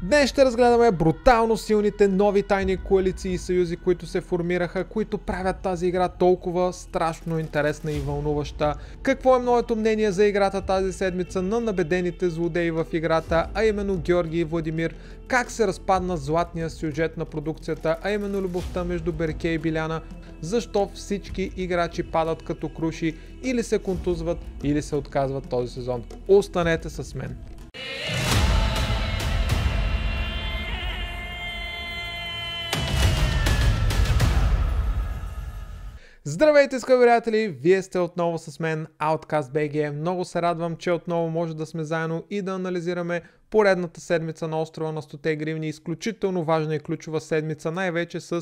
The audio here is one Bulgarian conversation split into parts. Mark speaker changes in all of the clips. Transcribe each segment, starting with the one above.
Speaker 1: Днес ще разгледаме брутално силните нови тайни коалиции и съюзи, които се формираха, които правят тази игра толкова страшно интересна и вълнуваща. Какво е моето мнение за играта тази седмица на набедените злодеи в играта, а именно Георги и Владимир, как се разпадна златния сюжет на продукцията, а именно любовта между Берке и Биляна, защо всички играчи падат като круши или се контузват, или се отказват този сезон. Останете с мен! Здравейте, скъпи приятели! Вие сте отново с мен, OutcastBG. Много се радвам, че отново може да сме заедно и да анализираме поредната седмица на острова на 100 гривни. Изключително важна и ключова седмица, най-вече с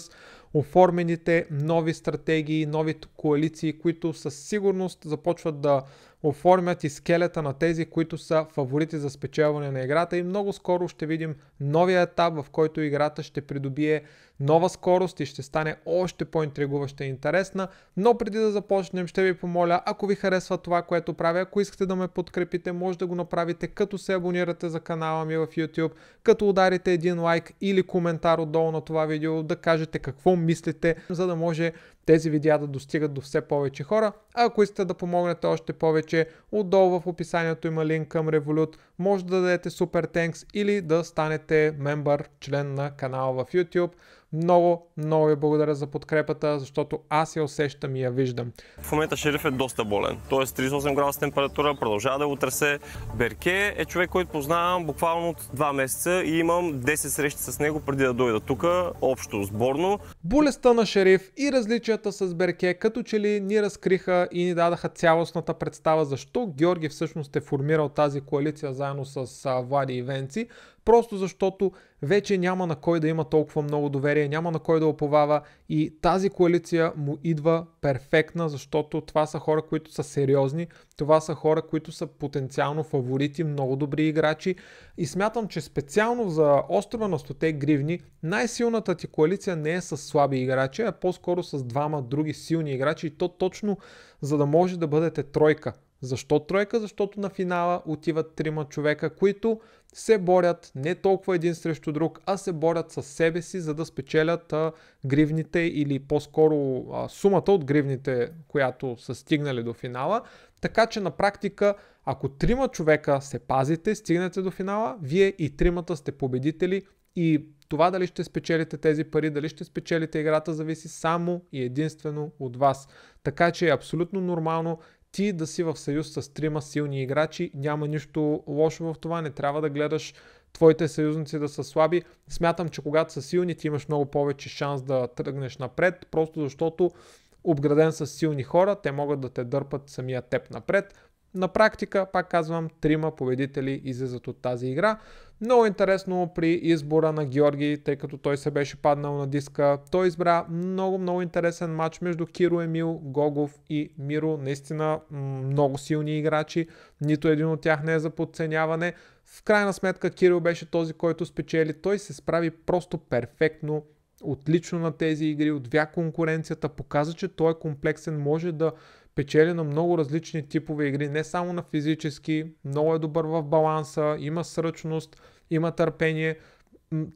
Speaker 1: оформените нови стратегии, нови коалиции, които със сигурност започват да оформят и скелета на тези, които са фаворити за спечелване на играта, и много скоро ще видим новия етап, в който играта ще придобие нова скорост и ще стане още по-интригуваща и интересна. Но преди да започнем, ще ви помоля, ако ви харесва това, което правя, ако искате да ме подкрепите, може да го направите като се абонирате за канала ми в YouTube, като ударите един лайк или коментар отдолу на това видео, да кажете какво мислите, за да може тези видеа да достигат до все повече хора. А ако искате да помогнете още повече, отдолу в описанието има линк към Revolut, може да дадете Super Thanks или да станете мембър, член на канала в YouTube. Много ви благодаря за подкрепата, защото аз я усещам и я виждам.
Speaker 2: В момента Шериф е доста болен, т.е. 38 градуса температура, продължава да го тресе. Берке е човек, който познавам буквално от 2 месеца и имам 10 срещи с него преди да дойда тук, общо сборно.
Speaker 1: Болестта на Шериф и различията с Берке като че ли ни разкриха и ни дадаха цялостната представа защо Георги всъщност е формирал тази коалиция заедно с Влади и Венци. Просто защото вече няма на кой да има толкова много доверие, няма на кой да уповава, и тази коалиция му идва перфектна, защото това са хора, които са сериозни, това са хора, които са потенциално фаворити, много добри играчи, и смятам, че специално за острова на 100 гривни най-силната ти коалиция не е с слаби играчи, а по-скоро с двама други силни играчи, и то точно за да може да бъдете тройка. Защо тройка? Защото на финала отиват трима човека, които се борят не толкова един срещу друг, а се борят със себе си, за да спечелят гривните, или по-скоро сумата от гривните, която са стигнали до финала. Така че на практика, ако трима човека се пазите, стигнете до финала, вие и тримата сте победители, и това дали ще спечелите тези пари, дали ще спечелите играта, зависи само и единствено от вас. Така че е абсолютно нормално ти да си в съюз с трима силни играчи, няма нищо лошо в това, не трябва да гледаш твоите съюзници да са слаби. Смятам, че когато са силни, ти имаш много повече шанс да тръгнеш напред, просто защото обграден с силни хора, те могат да те дърпат самия теб напред. На практика, пак казвам, трима победители излизат от тази игра. Много интересно при избора на Георги, тъй като той се беше паднал на диска. Той избра много интересен матч между Киро, Емил, Гогов и Миро. Наистина много силни играчи, нито един от тях не е за подценяване. В крайна сметка Киро беше този, който спечели. Той се справи просто перфектно, отлично на тези игри, отвя конкуренцията, показа, че той е комплексен, може да печели на много различни типове игри, не само на физически, много е добър в баланса, има сръчност, има търпение.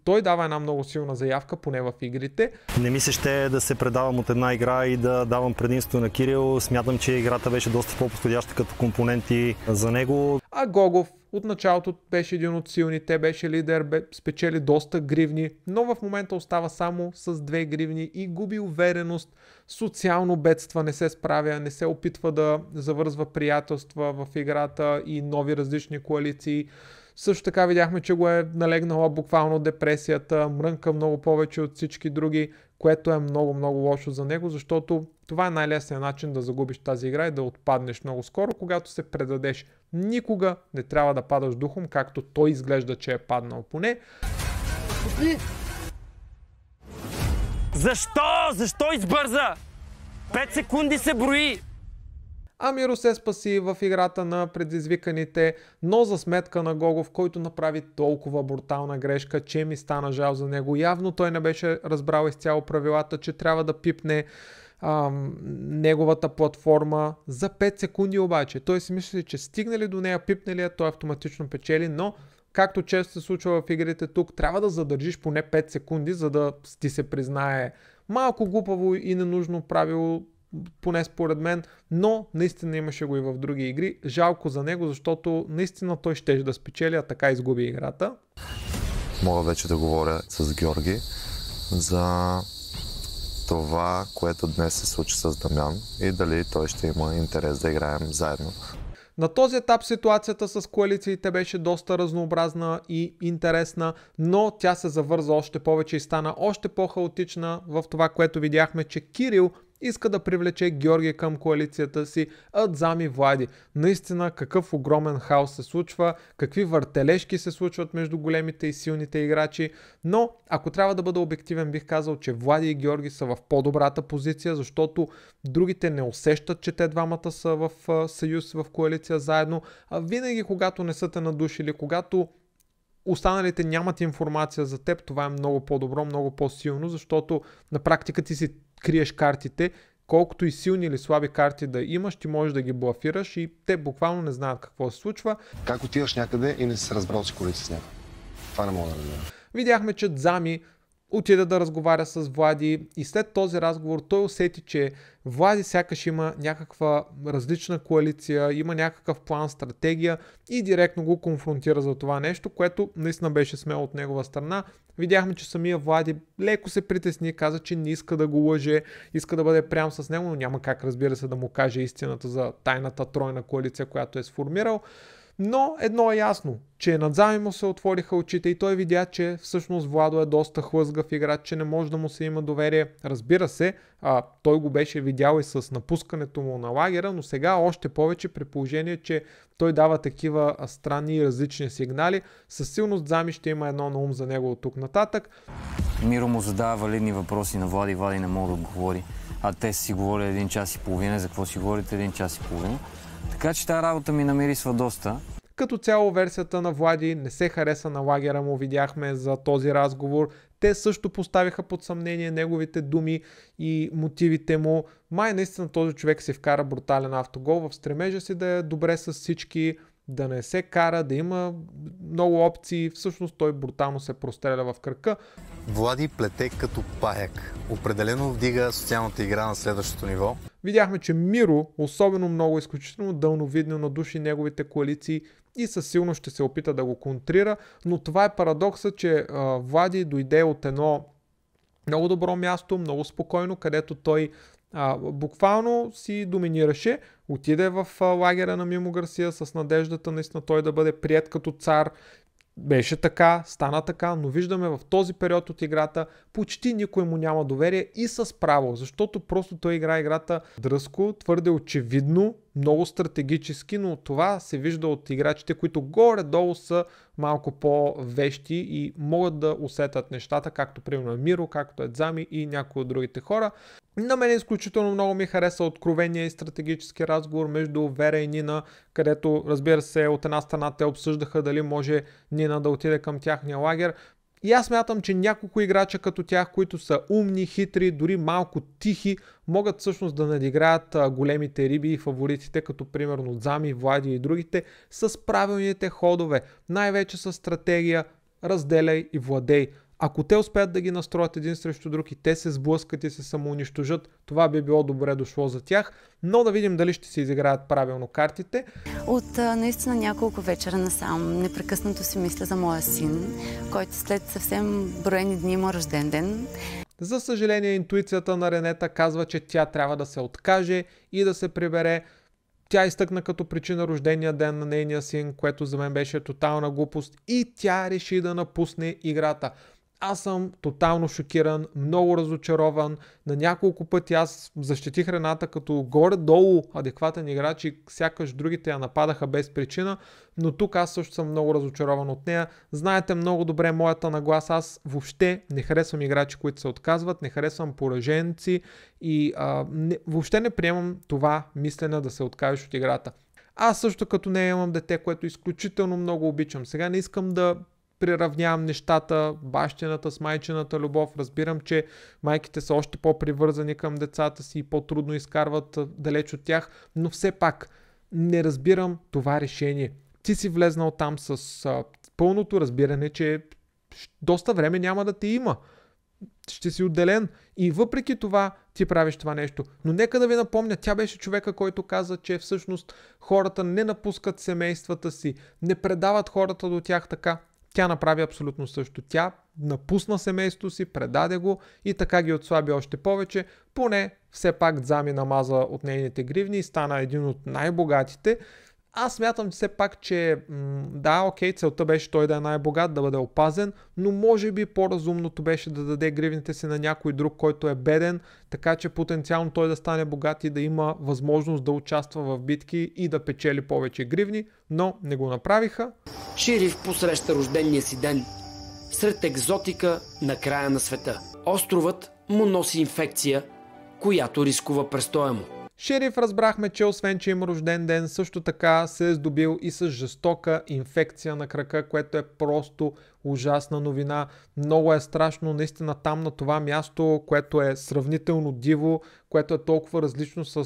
Speaker 1: Той дава една много силна заявка, поне в игрите.
Speaker 3: Не ми се ще да се предавам от една игра и да давам предимство на Кирил. Смятам, че играта беше доста по-подходяща като компоненти за него.
Speaker 1: А Гогов от началото беше един от силните, беше лидер, спечели доста гривни, но в момента остава само с 2 гривни и губи увереност, социално бедства, не се справя, не се опитва да завързва приятелства в играта и нови различни коалиции. Също така видяхме, че го е налегнала буквално депресията, мрънка много повече от всички други, което е много лошо за него, защото това е най-лесният начин да загубиш тази игра и да отпаднеш много скоро, когато се предадеш. Никога не трябва да падаш духом, както той изглежда, че е паднал поне.
Speaker 2: Защо избърза? 5 секунди се брои!
Speaker 1: А Миро се спаси в играта на предизвиканите, но за сметка на Гогов, който направи толкова брутална грешка, че ми стана жал за него. Явно той не беше разбрал изцяло правилата, че трябва да пипне неговата платформа за 5 секунди обаче. Той си мисли, че стигнали до нея, пипнали я, той автоматично печели, но както често се случва в игрите тук, трябва да задържиш поне 5 секунди, за да ти се признае малко глупаво и ненужно правило, поне според мен, но наистина имаше го и в други игри. Жалко за него, защото наистина той щеше да спечели, а така изгуби играта.
Speaker 4: Мога вече да говоря с Георги за това, което днес се случи с Дамян и дали той ще има интерес да играем заедно.
Speaker 1: На този етап ситуацията с коалициите беше доста разнообразна и интересна, но тя се завърза още повече и стана още по-хаотична в това, което видяхме, че Кирил иска да привлече Георги към коалицията си, а Зами Влади. Наистина какъв огромен хаос се случва, какви въртележки се случват между големите и силните играчи, но ако трябва да бъда обективен, бих казал, че Влади и Георги са в по-добрата позиция, защото другите не усещат, че те двамата са в съюз, в коалиция заедно, а винаги когато не са те надушили, когато останалите нямат информация за теб, това е много по-добро, много по-силно, защото на практика ти си криеш картите, колкото и силни или слаби карти да имаш, ти можеш да ги блафираш и те буквално не знаят какво се случва.
Speaker 5: Как отиваш някъде и не си се разбрал с коалиция с някой? Това не мога да разбера.
Speaker 1: Видяхме, че Зами отиде да разговаря с Влади и след този разговор той усети, че Влади сякаш има някаква различна коалиция, има някакъв план, стратегия и директно го конфронтира за това нещо, което наистина беше смело от негова страна. Видяхме, че самия Влади леко се притесни, каза, че не иска да го лъже, иска да бъде прям с него, но няма как, разбира се, да му каже истината за тайната тройна коалиция, която е сформирал. Но едно е ясно, че над Зами му се отвориха очите и той видя, че всъщност Владо е доста хлъзгав играч, че не може да му се има доверие. Разбира се, той го беше видял и с напускането му на лагера, но сега още повече при положение, че той дава такива странни и различни сигнали. Със сигурност Зами ще има едно на ум за него от тук нататък.
Speaker 6: Миро му задава валидни въпроси на Влади, Влади не мога да отговори, а те си говорили 1 час и половина, за какво си говорите 1 час и половина. Така че тази работа ми намирисва доста.
Speaker 1: Като цяло версията на Влади не се хареса на лагера му, видяхме за този разговор. Те също поставиха под съмнение неговите думи и мотивите му. Май наистина този човек се вкара брутален автогол в стремежа си да е добре с всички, да не се кара, да има много опции. Всъщност той брутално се простреля в кръка.
Speaker 4: Влади плете като паяк. Определено вдига социалната игра на следващото ниво.
Speaker 1: Видяхме, че Миро особено много изключително дълновидно надуши неговите коалиции и със силно ще се опита да го контрира, но това е парадокса, че Влади дойде от едно много добро място, много спокойно, където той буквално си доминираше, отиде в лагера на Мимо Гарсия с надеждата наистина той да бъде приет като цар. Беше така, стана така, но виждаме в този период от играта почти никой му няма доверие и с право, защото просто той играе играта дръзко, твърде очевидно, много стратегически, но това се вижда от играчите, които горе-долу са малко по-вещи и могат да усетят нещата, както примерно Миро, както Зами и някои от другите хора. На мен изключително много ми хареса откровения и стратегически разговор между Вера и Нина, където, разбира се, от една страна те обсъждаха дали може Нина да отиде към тяхния лагер. И аз смятам, че няколко играча като тях, които са умни, хитри, дори малко тихи, могат всъщност да надиграят големите риби и фаворитите, като примерно Зами, Влади и другите, с правилните ходове, най-вече с стратегия, разделяй и владей. Ако те успеят да ги настроят един срещу друг и те се сблъскат и се самоунищожат, това би било добре дошло за тях, но да видим дали ще се изиграят правилно картите.
Speaker 7: От наистина няколко вечера насам непрекъснато си мисля за моя син, който след съвсем броени дни има рожден ден.
Speaker 1: За съжаление, интуицията на Ренета казва, че тя трябва да се откаже и да се прибере. Тя изтъкна като причина рождения ден на нейния син, което за мен беше тотална глупост и тя реши да напусне играта. Аз съм тотално шокиран, много разочарован. На няколко пъти аз защитих Рената като горе-долу адекватен играч и сякаш другите я нападаха без причина, но тук аз също съм много разочарован от нея. Знаете много добре моята нагласа, аз въобще не харесвам играчи, които се отказват, не харесвам пораженци и въобще не приемам това мислене да се откажеш от играта. Аз също като нея имам дете, което изключително много обичам. Сега не искам да приравнявам нещата, бащината с майчината любов. Разбирам, че майките са още по-привързани към децата си и по-трудно изкарват далеч от тях, но все пак не разбирам това решение. Ти си влезнал там с пълното разбиране, че доста време няма да те има. Ще си отделен и въпреки това ти правиш това нещо. Но нека да ви напомня, тя беше човека, който каза, че всъщност хората не напускат семействата си, не предават хората до тях така. Тя направи абсолютно също. Тя напусна семейството си, предаде го и така ги отслаби още повече. Поне все пак Дзами намаза от нейните гривни и стана един от най-богатите. Аз смятам все пак, че да, окей, целта беше той да е най-богат, да бъде опазен, но може би по-разумното беше да даде гривните си на някой друг, който е беден, така че потенциално той да стане богат и да има възможност да участва в битки и да печели повече гривни, но не го направиха.
Speaker 8: Шериф посреща рождения си ден сред екзотика на края на света. Островът му носи инфекция, която рискува престоя му.
Speaker 1: Шериф разбрахме, че освен, че има рожден ден, също така се е здобил и с жестока инфекция на крака, което е просто ужасна новина. Много е страшно наистина там на това място, което е сравнително диво, което е толкова различно с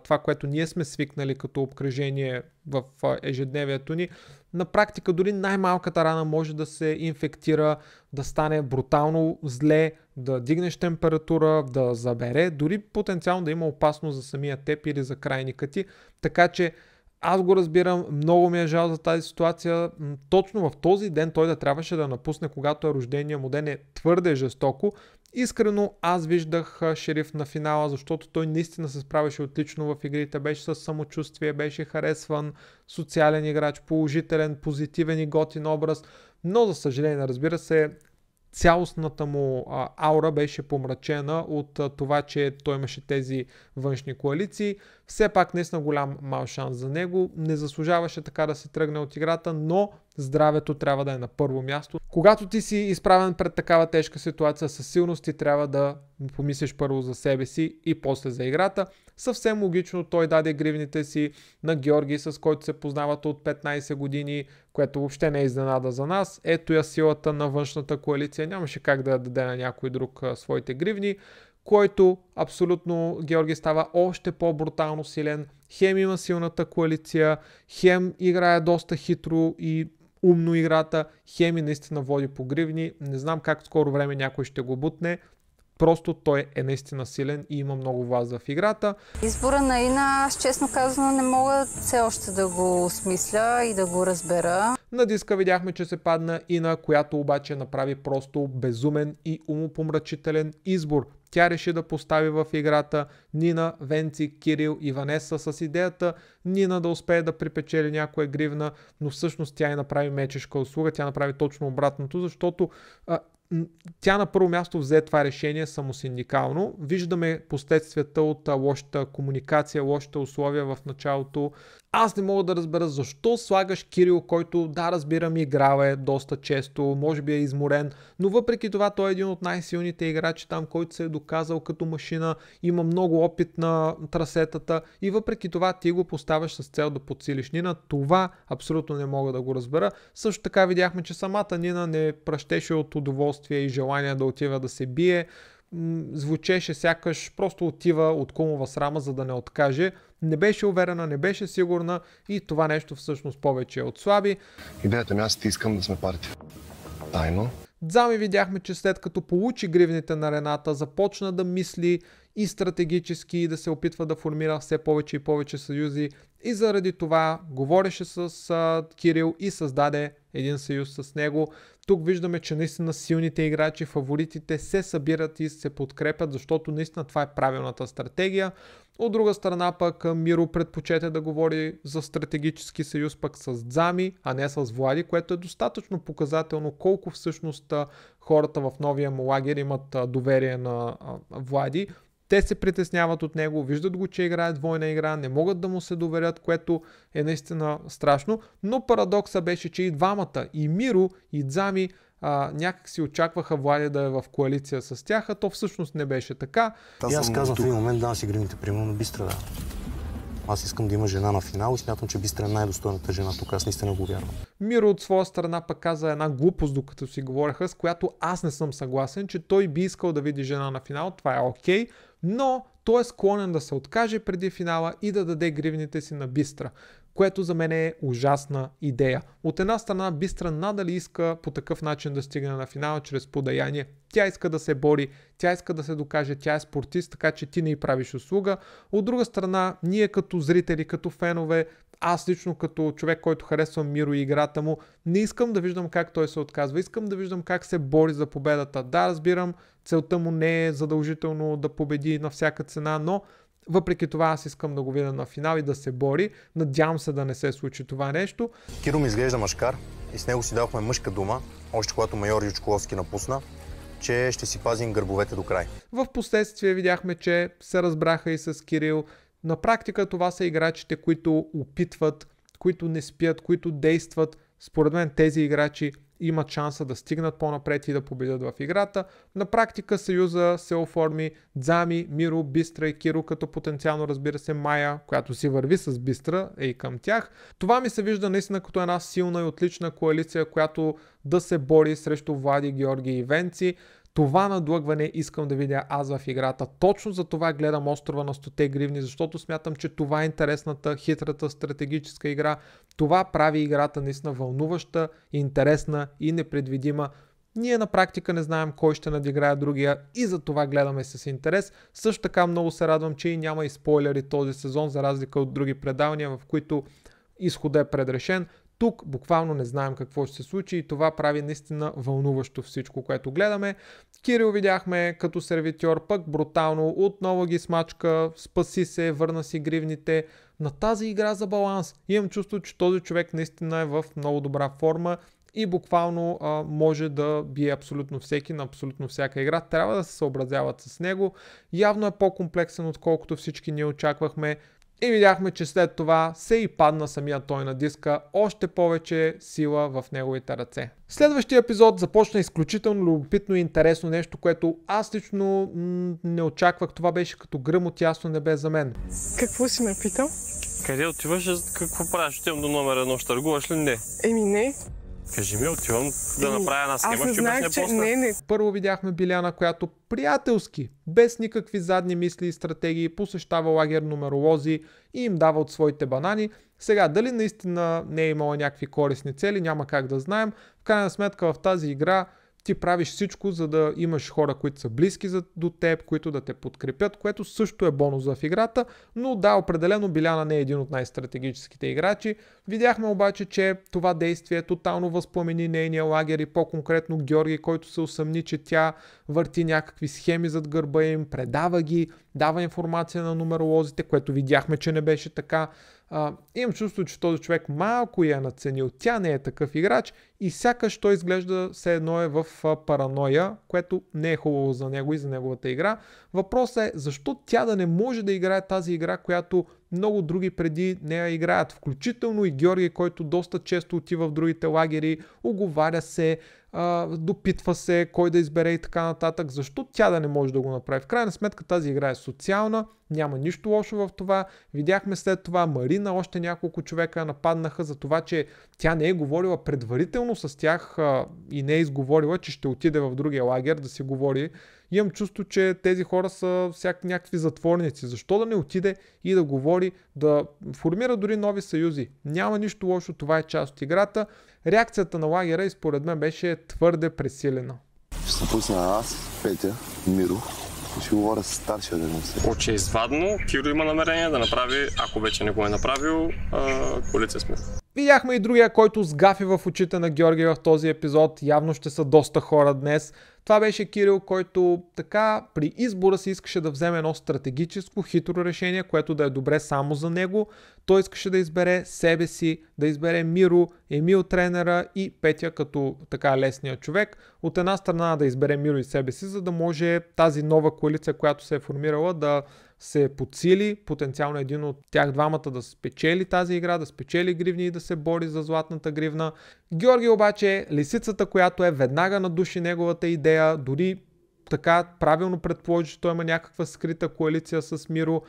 Speaker 1: това, което ние сме свикнали като обкръжение в ежедневието ни. На практика дори най-малката рана може да се инфектира, да стане брутално зле, да дигнеш температура, да забере, дори потенциално да има опасност за самия теб или за крайника ти. Така че аз го разбирам, много ми е жал за тази ситуация. Точно в този ден той да трябваше да напусне, когато е рождения му ден, е твърде жестоко. Искрено аз виждах Шериф на финала, защото той наистина се справяше отлично в игрите, беше със самочувствие, беше харесван, социален играч, положителен, позитивен и готин образ, но за съжаление, разбира се, цялостната му аура беше помрачена от това, че той имаше тези външни коалиции. Все пак наистина голям мал шанс за него. Не заслужаваше така да се тръгне от играта, но здравето трябва да е на първо място. Когато ти си изправен пред такава тежка ситуация, със сигурност ти трябва да помислиш първо за себе си и после за играта. Съвсем логично той даде гривните си на Георги, с който се познават от 15 години, което въобще не е изненада за нас. Ето я силата на външната коалиция. Нямаше как да даде на някой друг своите гривни, който абсолютно Георги става още по-брутално силен. Хем има силната коалиция, хем играе доста хитро и умно играта, хем и наистина води по гривни. Не знам как в скоро време някой ще го бутне. Просто той е наистина силен и има много власт в играта.
Speaker 9: Избора на Ина, аз честно казано не мога все още да го осмисля и да го разбера.
Speaker 1: На диска видяхме, че се падна Ина, която обаче направи просто безумен и умопомрачителен избор. Тя реши да постави в играта Нина, Венци, Кирил и Ванеса с идеята Нина да успее да припечели някоя гривна, но всъщност тя и направи мечешка услуга, тя направи точно обратното, защото тя на първо място взе това решение самосиндикално. Виждаме последствията от лошата комуникация, лошите условия в началото. Аз не мога да разбера защо слагаш Кирил, който да, разбирам, играл е доста често, може би е изморен, но въпреки това той е един от най-силните играчи там, който се е доказал като машина, има много опит на трасетата и въпреки това ти го поставяш с цел да подсилиш Нина. Това абсолютно не мога да го разбера. Също така видяхме, че самата Нина не пращеше от удоволствие и желание да отива да се бие. Звучеше сякаш просто отива от кумова срама, за да не откаже. Не беше уверена, не беше сигурна и това нещо всъщност повече отслаби.
Speaker 5: Идеята ми, аз ти искам да сме партия. Тайно.
Speaker 1: Дзами видяхме, че след като получи гривните на Рената, започна да мисли и стратегически и да се опитва да формира все повече и повече съюзи и заради това говореше с Кирил и създаде един съюз с него. Тук виждаме, че наистина силните играчи, фаворитите се събират и се подкрепят, защото наистина това е правилната стратегия. От друга страна пък Миро предпочете да говори за стратегически съюз пък с Дзами, а не с Влади, което е достатъчно показателно колко всъщност хората в новия му лагер имат доверие на Влади. Те се притесняват от него, виждат го, че играе двойна игра, не могат да му се доверят, което е наистина страшно. Но парадокса беше, че и двамата, и Миро, и Дзами, някак си очакваха Влади да е в коалиция с тях, а то всъщност не беше така.
Speaker 3: И аз казвам в един момент, дам си гривните, примерно на Бистра, да. Аз искам да има жена на финал и смятам, че Бистра е най-достойната жена тук. Аз наистина го вярвам.
Speaker 1: Миро от своя страна пък каза една глупост, докато си говореха, с която аз не съм съгласен, че той би искал да види жена на финал. Това е окей, но той е склонен да се откаже преди финала и да даде гривните си на Бистра. което за мен е ужасна идея. От една страна Бистра надали иска по такъв начин да стигне на финала чрез подаяние. Тя иска да се бори, тя иска да се докаже, тя е спортист, така че ти не й правиш услуга. От друга страна, ние като зрители, като фенове, аз лично като човек, който харесвам Миро и играта му, не искам да виждам как той се отказва. Искам да виждам как се бори за победата. Да, разбирам, целта му не е задължително да победи на всяка цена, но въпреки това аз искам да го видя на финал и да се бори. Надявам се да не се случи това нещо.
Speaker 10: Киро ми изглежда мъжкар и с него си дадохме мъжка дума, още когато майор Ючковски напусна, че ще си пазим гърбовете до край.
Speaker 1: В последствие видяхме, че се разбраха и с Кирил. На практика това са играчите, които опитват, които не спят, които действат. Според мен тези играчи имат шанса да стигнат по-напред и да победят в играта. На практика съюза се оформи Дзами, Миро, Бистра и Киро, като потенциално, разбира се, Майя, която си върви с Бистра, е и към тях. Това ми се вижда наистина като една силна и отлична коалиция, която да се бори срещу Влади, Георги и Венци. Това надлъгване искам да видя аз в играта. Точно за това гледам Острова на 100 гривни, защото смятам, че това е интересната, хитрата, стратегическа игра. Това прави играта наистина вълнуваща, интересна и непредвидима. Ние на практика не знаем кой ще надиграе другия и за това гледаме с интерес. Също така много се радвам, че и няма и спойлери този сезон, за разлика от други предавания, в които изходът е предрешен. Тук буквално не знаем какво ще се случи и това прави наистина вълнуващо всичко, което гледаме. Кирил видяхме като сервитьор, пък брутално отново ги смачка, спаси се, върна си гривните. На тази игра за баланс имам чувство, че този човек наистина е в много добра форма и буквално може да бие абсолютно всеки на абсолютно всяка игра. Трябва да се съобразяват с него. Явно е по-комплексен, отколкото всички ние очаквахме. И видяхме, че след това се и падна самия той на диска, още повече сила в неговите ръце. Следващия епизод започна изключително любопитно и интересно нещо, което аз лично не очаквах. Това беше като гръм от ясно небе за мен.
Speaker 11: Какво си ме питал?
Speaker 2: Къде отиваш? Какво правиш? Отивам до номер 1. Ще търгуваш ли? Не.
Speaker 11: Не.
Speaker 2: Кажи ми, отивам да направя една схема, ще обясня после.
Speaker 11: Не.
Speaker 1: Първо видяхме Биляна, която приятелски, без никакви задни мисли и стратегии, посещава лагер нумеролози и им дава от своите банани. Сега, дали наистина не е имала някакви корисни цели, няма как да знаем. В крайна сметка в тази игра ти правиш всичко, за да имаш хора, които са близки до теб, които да те подкрепят, което също е бонус в играта, но да, определено Биляна не е един от най-стратегическите играчи. Видяхме обаче, че това действие тотално възпламени нейния лагер и по-конкретно Георги, който се усъмни, че тя върти някакви схеми зад гърба им, предава ги, дава информация на нумеролозите, което видяхме, че не беше така. Имам чувство, че този човек малко я е надценил. Тя не е такъв играч и сякаш той изглежда все едно е в параноя, което не е хубаво за него и за неговата игра. Въпросът е защо тя да не може да играе тази игра, която много други преди нея играят, включително и Георги, който доста често отива в другите лагери, оговаря се, допитва се кой да избере и така нататък. Защо тя да не може да го направи? В крайна сметка тази игра е социална, няма нищо лошо в това. Видяхме след това Марина, още няколко човека нападнаха за това, че тя не е говорила предварително с тях и не е изговорила, че ще отиде в другия лагер да си говори. Имам чувство, че тези хора са някакви затворници. Защо да не отиде и да говори, да формира дори нови съюзи? Няма нищо лошо, това е част от играта. Реакцията на лагера и според мен беше твърде пресилена.
Speaker 5: Ще се пусна аз, Петя, Миро. Ще говоря с старшия да не се.
Speaker 2: Очевидно, Киро има намерение да направи, ако вече не го е направил, коалиция с Миро.
Speaker 1: Видяхме и другия, който сгафи в очите на Георги в този епизод. Явно ще са доста хора днес. Това беше Кирил, който така при избора си искаше да вземе едно стратегическо, хитро решение, което да е добре само за него. Той искаше да избере себе си, да избере Миро, Емил тренера и Петя като така лесния човек. От една страна да избере Миро и себе си, за да може тази нова коалиция, която се е формирала, да се подсили, потенциално един от тях двамата да спечели тази игра, да спечели гривни и да се бори за златната гривна. Георги обаче, лисицата, която е веднага надуши неговата идея, дори така правилно предположи, че той има някаква скрита коалиция с Миро.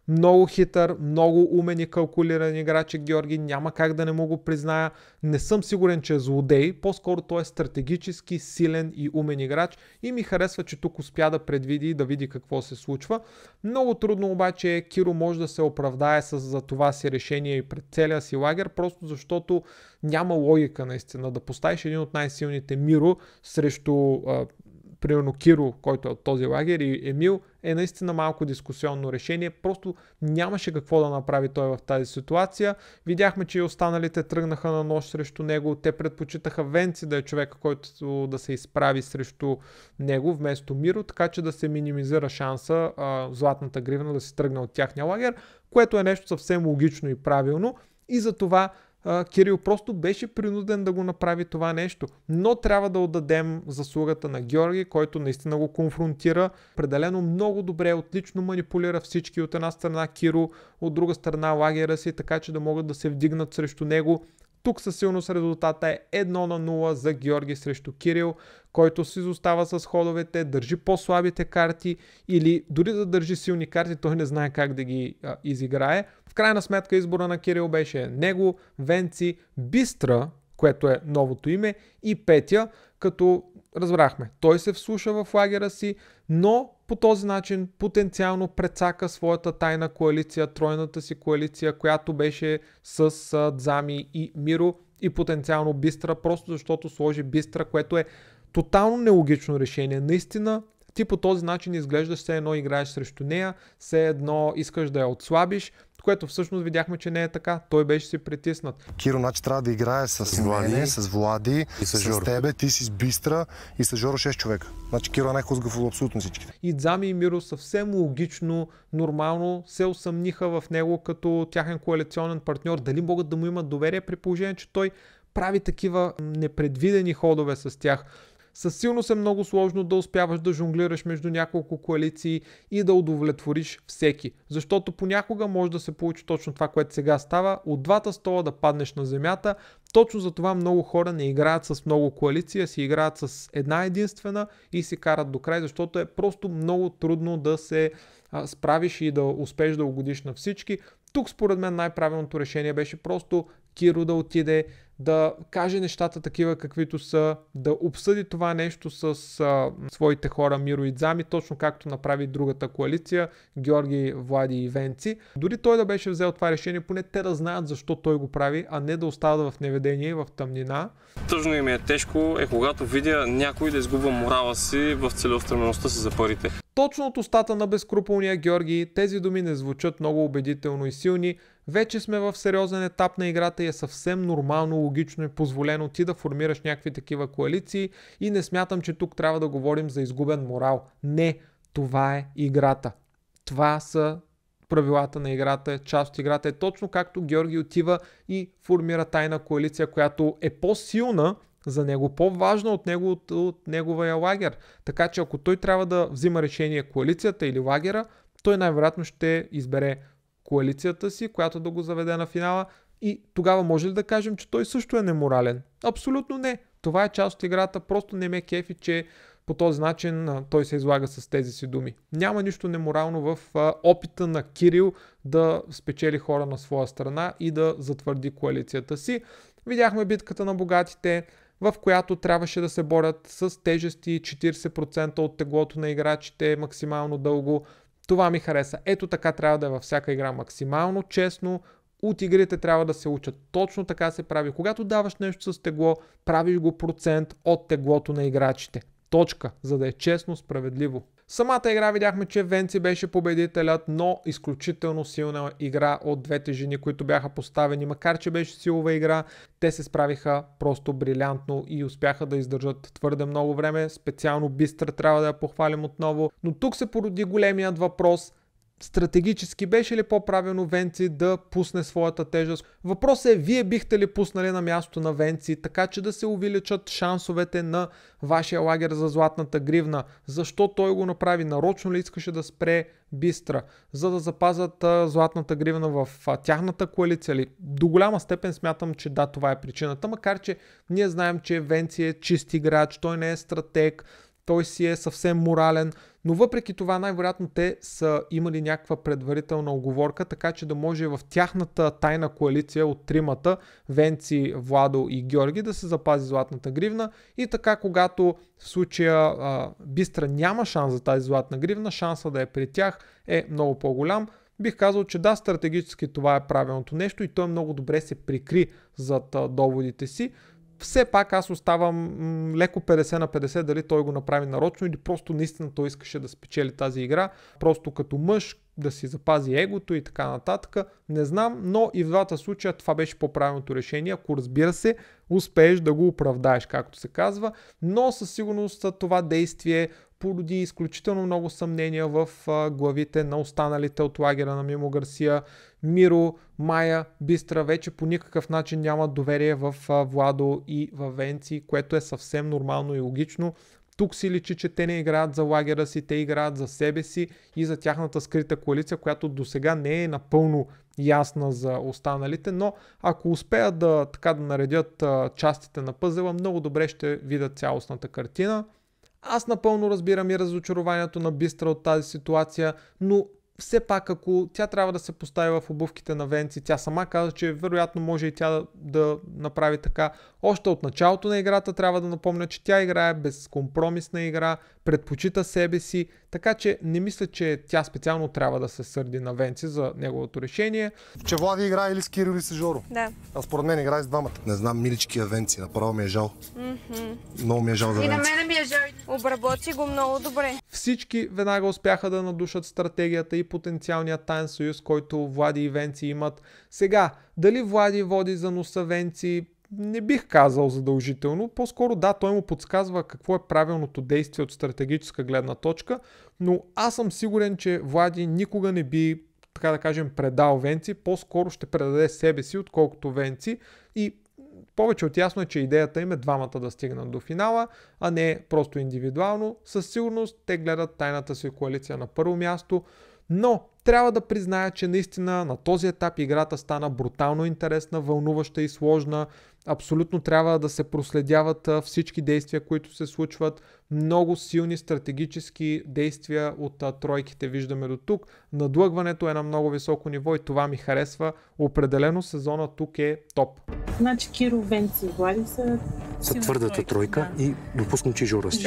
Speaker 1: Много хитър, много умен и калкулиран играч е Георги, няма как да не му го призная. Не съм сигурен, че е злодей, по-скоро той е стратегически силен и умен играч и ми харесва, че тук успя да предвиди и да види какво се случва. Много трудно обаче Киро може да се оправдае за това си решение и пред целия си лагер, просто защото няма логика наистина да поставиш един от най-силните Миро срещу примерно Киро, който е от този лагер, и Емил е наистина малко дискусионно решение. Просто нямаше какво да направи той в тази ситуация. Видяхме, че и останалите тръгнаха на нож срещу него. Те предпочитаха Венци да е човека, който да се изправи срещу него вместо Миро, така че да се минимизира шанса златната гривна да се тръгне от тяхния лагер, което е нещо съвсем логично и правилно. И за това Кирил просто беше принуден да го направи това нещо. Но трябва да отдадем заслугата на Георги, който наистина го конфронтира. Определено много добре, отлично манипулира всички. От една страна Киро, от друга страна лагера си, така че да могат да се вдигнат срещу него. Тук със силност резултата е 1-0 за Георги срещу Кирил, който се изостава с ходовете, държи по-слабите карти или дори да държи силни карти, той не знае как да ги изиграе. В крайна сметка избора на Кирил беше него, Венци, Бистра, което е новото име, и Петя, като разбрахме, той се вслуша в лагера си, но по този начин потенциално прецака своята тайна коалиция, тройната си коалиция, която беше с Дзами и Миро и потенциално Бистра, просто защото сложи Бистра, което е тотално нелогично решение. Наистина, ти по този начин изглеждаш все едно играеш срещу нея, все едно искаш да я отслабиш, което всъщност видяхме, че не е така. Той беше си притиснат.
Speaker 12: Киро, значи трябва да играе с мене, с Влади, с тебе, ти си с Бистра и с Жоро 6 човека. Значи Киро е най-хузгав от абсолютно всички.
Speaker 1: И Дзами и Миро съвсем логично, нормално се усъмниха в него като тяхен коалиционен партньор. Дали могат да му имат доверие при положение, че той прави такива непредвидени ходове с тях. Със силност е много сложно да успяваш да жонглираш между няколко коалиции и да удовлетвориш всеки. Защото понякога може да се получи точно това, което сега става, от двата стола да паднеш на земята. Точно за това много хора не играят с много коалиции, а си играят с една единствена и си карат до край, защото е просто много трудно да се справиш и да успеш да угодиш на всички. Тук според мен най-правилното решение беше просто Киро да отиде, да каже нещата такива каквито са, да обсъди това нещо с своите хора Миро и Дзами, точно както направи другата коалиция, Георги, Влади и Венци. Дори той да беше взел това решение, поне те да знаят защо той го прави, а не да остават в неведение и в тъмнина.
Speaker 2: Тъжно им е тежко когато видя някой да изгубва морала си в целеустремеността си за парите.
Speaker 1: Точно от устата на безкруполния Георги тези думи не звучат много убедително и силни. Вече сме в сериозен етап на играта и е съвсем нормално, логично и позволено ти да формираш някакви такива коалиции и не смятам, че тук трябва да говорим за изгубен морал. Не, това е играта. Това са правилата на играта, част от играта е точно както Георги отива и формира тайна коалиция, която е по-силна за него, по-важна от него, от неговия лагер. Така че ако той трябва да взима решение коалицията или лагера, той най-вероятно ще избере коалицията си, която да го заведе на финала и тогава може ли да кажем, че той също е неморален? Абсолютно не. Това е част от играта, просто не ме кефи, че по този начин той се излага с тези си думи. Няма нищо неморално в опита на Кирил да спечели хора на своя страна и да затвърди коалицията си. Видяхме битката на богатите, в която трябваше да се борят с тежести 40% от теглото на играчите максимално дълго. Това ми хареса. Ето така трябва да е във всяка игра максимално честно. От игрите трябва да се учат. Точно така се прави. Когато даваш нещо с тегло, правиш го процент от теглото на играчите. Точка, за да е честно, справедливо. Самата игра видяхме, че Венци беше победителят, но изключително силна игра от двете жени, които бяха поставени. Макар че беше силова игра, те се справиха просто брилянтно и успяха да издържат твърде много време. Специално Бистра трябва да я похвалим отново. Но тук се породи големият въпрос. Стратегически беше ли по-правилно Венци да пусне своята тежест? Въпросът е, вие бихте ли пуснали на място на Венци, така че да се увеличат шансовете на вашия лагер за златната гривна? Защо той го направи? Нарочно ли искаше да спре Бистра, за да запазят златната гривна в тяхната коалиция ли? До голяма степен смятам, че да, това е причината, макар че ние знаем, че Венци е чист играч, той не е стратег. той си е съвсем морален, но въпреки това най-вероятно те са имали някаква предварителна уговорка, така че да може в тяхната тайна коалиция от тримата, Венци, Владо и Георги, да се запази златната гривна и така когато в случая Бистра няма шанс за тази златна гривна, шанса да е при тях е много по-голям. Бих казал, че да, стратегически това е правилното нещо и той много добре се прикри зад доводите си. Все пак аз оставам леко 50 на 50 дали той го направи нарочно или просто наистина той искаше да спечели тази игра, просто като мъж да си запази егото и така нататък. Не знам, но и в двата случая това беше по-правилното решение, ако разбира се успееш да го оправдаеш, както се казва, но със сигурност това действие породи изключително много съмнения в главите на останалите от лагера на Мимо Гарсия. Миро, Майя, Бистра вече по никакъв начин нямат доверие в Владо и в Венци, което е съвсем нормално и логично. Тук си личи, че те не играят за лагера си, те играят за себе си и за тяхната скрита коалиция, която до сега не е напълно ясна за останалите, но ако успеят да наредят частите на пъзела, много добре ще видят цялостната картина. Аз напълно разбирам и разочарованието на Бистра от тази ситуация, но все пак ако тя трябва да се постави в обувките на Венци, тя сама каза, че вероятно може и тя да направи така. Още от началото на играта трябва да напомня, че тя играе безкомпромисна игра, предпочита себе си, така че не мисля, че тя специално трябва да се сърди на Венци за неговото решение.
Speaker 12: Че Влади играе или с Кирил или с Жоро?
Speaker 9: Да.
Speaker 12: А според мен играе с двамата. Не знам, миличкия Венци, направо ми е жал. Много ми е жал за Венци.
Speaker 9: И на мене ми е жал. Обработи го много добре.
Speaker 1: Всички веднага успяха да надушат стратегията и потенциалния таен съюз, който Влади и Венци имат. Сега, дали Влади води за носа Венци, не бих казал задължително. По-скоро да, той му подсказва какво е правилното действие от стратегическа гледна точка, но аз съм сигурен, че Влади никога не би, така да кажем, предал Венци, по-скоро ще предаде себе си, отколкото Венци и повече от ясно е, че идеята им е двамата да стигнат до финала, а не просто индивидуално. Със сигурност те гледат тайната си коалиция на първо място, но трябва да призная, че наистина на този етап играта стана брутално интересна, вълнуваща и сложна. Абсолютно трябва да се проследяват всички действия, които се случват. Много силни стратегически действия от тройките виждаме до тук. Надлъгването е на много високо ниво и това ми харесва. Определено сезона тук е топ.
Speaker 13: Значи Киро, Венци и Влади са
Speaker 3: твърдата тройка и допускам, че Жоро с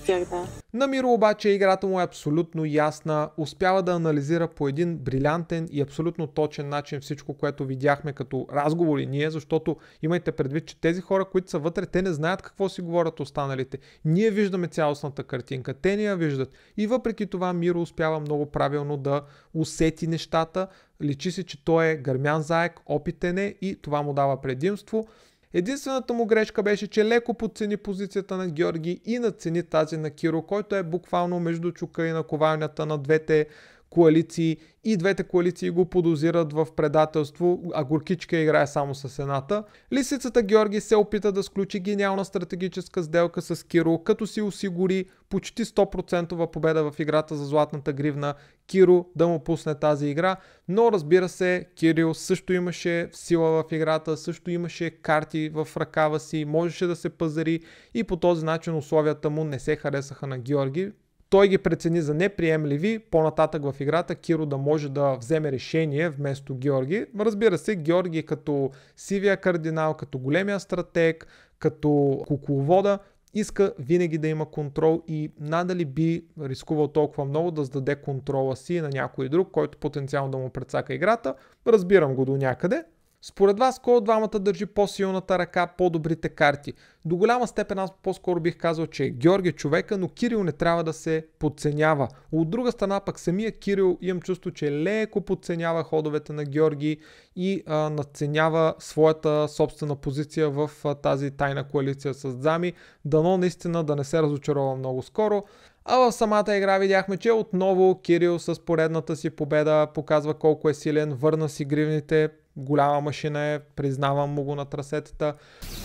Speaker 3: тях.
Speaker 13: Да.
Speaker 1: На Миро обаче играта му е абсолютно ясна. Успява да анализира по един брилянтен и абсолютно точен начин всичко, което видяхме като разговори ние, защото имайте предвид, че тези хора, които са вътре, те не знаят какво си говорят останалите. Ние виждаме цялостната картинка, те не я виждат. И въпреки това Миро успява много правилно да усети нещата. Личи си, че той е гърмян заек, опитен е и това му дава предимство. Единствената му грешка беше, че леко подцени позицията на Георги и надцени тази на Киро, който е буквално между чука и наковалнята на двете коалиции и двете коалиции го подозират в предателство, а Горкичка играе само с едната. Лисицата Георги се опита да сключи гениална стратегическа сделка с Киро, като си осигури почти 100% победа в играта за златната гривна, Киро да му пусне тази игра, но разбира се, Кирил също имаше сила в играта, също имаше карти в ръкава си, можеше да се пазари и по този начин условията му не се харесаха на Георги. Той ги прецени за неприемливи, по-нататък в играта Киро да може да вземе решение вместо Георги. Разбира се, Георги като сивия кардинал, като големия стратег, като кукловода, иска винаги да има контрол и надали би рискувал толкова много да сдаде контрола си на някой друг, който потенциално да му прецака играта. Разбирам го до някъде. Според вас, кой от двамата държи по-силната ръка, по-добрите карти? До голяма степен аз по-скоро бих казал, че е Георги човека, но Кирил не трябва да се подценява. От друга страна пък самия Кирил имам чувство, че леко подценява ходовете на Георги и надценява своята собствена позиция в тази тайна коалиция с Дзами. Дано наистина да не се разочарова много скоро. А в самата игра видяхме, че отново Кирил с поредната си победа показва колко е силен, върна си гривните, голяма машина е, признавам му го на трасетата.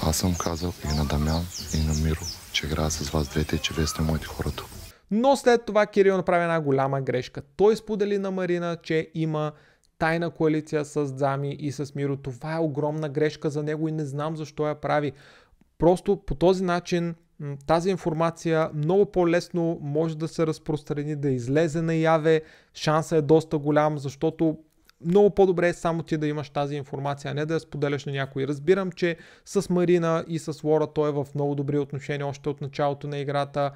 Speaker 4: Аз съм казал и на Дамян, и на Миро, че играя с вас двете и че вие сте моите хора тук.
Speaker 1: Но след това Кирил направи една голяма грешка. Той сподели на Марина, че има тайна коалиция с Дзами и с Миро. Това е огромна грешка за него и не знам защо я прави. Просто по този начин тази информация много по-лесно може да се разпространи, да излезе наяве. Шансът е доста голям, защото много по-добре е само ти да имаш тази информация, а не да я споделяш на някой. Разбирам, че с Марина и с Лора той е в много добри отношения още от началото на играта,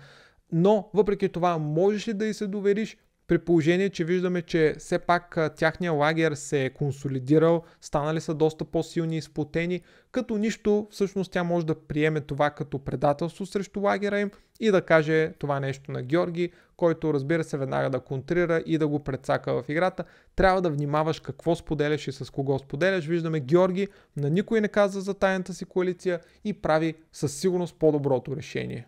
Speaker 1: но въпреки това можеш ли да й се довериш, при положение, че виждаме, че все пак тяхния лагер се е консолидирал, станали са доста по-силни и сплотени, като нищо всъщност тя може да приеме това като предателство срещу лагера им и да каже това нещо на Георги, който разбира се веднага да контрира и да го прецака в играта. Трябва да внимаваш какво споделяш и с кого споделяш. Виждаме Георги на никой не каза за тайната си коалиция и прави със сигурност по-доброто решение.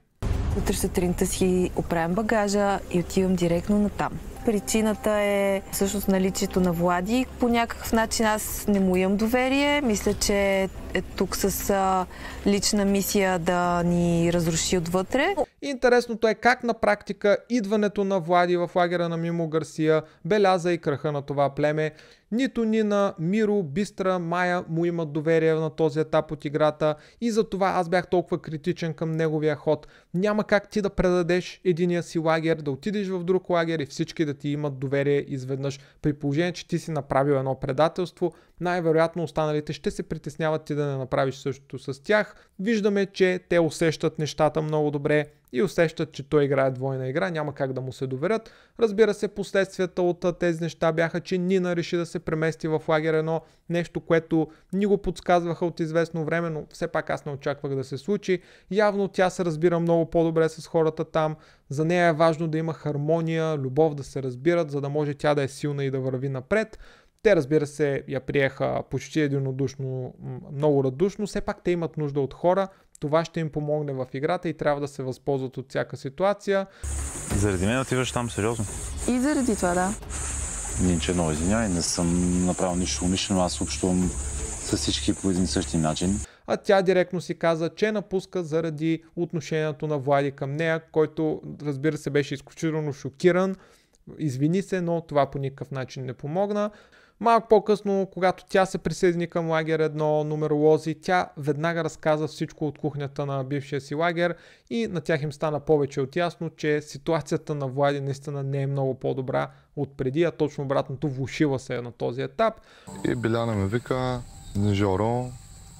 Speaker 14: Утре сутринта си оправям багажа и отивам директно натам. Причината е всъщност наличието на Влади. По някакъв начин аз не му имам доверие. Мисля, че е тук с лична мисия да ни разруши отвътре.
Speaker 1: Интересното е как на практика идването на Влади в лагера на Мимо Гарсия беляза и краха на това племе. Нито Нина, Миро, Бистра, Майя му имат доверие на този етап от играта и затова аз бях толкова критичен към неговия ход. Няма как ти да предадеш единия си лагер, да отидеш в друг лагер и всички да ти имат доверие изведнъж. При положение, че ти си направил едно предателство, най-вероятно останалите ще се притесняват ти да не направиш същото с тях. Виждаме, че те усещат нещата много добре и усещат, че той играе двойна игра, няма как да му се доверят. Разбира се, последствията от тези неща бяха, че Нина реши да се премести в лагер 1, нещо, което ни го подсказваха от известно време, но все пак аз не очаквах да се случи. Явно тя се разбира много по-добре с хората там. За нея е важно да има хармония, любов, да се разбират, за да може тя да е силна и да върви напред. Те, разбира се, я приеха почти единодушно, много радушно. Все пак те имат нужда от хора. Това ще им помогне в играта и трябва да се възползват от всяка ситуация.
Speaker 15: Заради мен отиваш там сериозно?
Speaker 14: И заради това, да.
Speaker 15: Нинче, много извинявай, не съм направил нищо умишлено, аз общувам с всички по един същи начин.
Speaker 1: А тя директно си каза, че напуска заради отношението на Влади към нея, който, разбира се, беше изключително шокиран. Извини се, но това по никакъв начин не помогна. Малко по-късно, когато тя се присъедини към лагер 1, нумеролози, тя веднага разказа всичко от кухнята на бившия си лагер и на тях им стана повече от ясно, че ситуацията на Влади наистина не е много по-добра от преди, а точно обратното, влошила се на този етап.
Speaker 4: И Биляна ме вика, Жоро,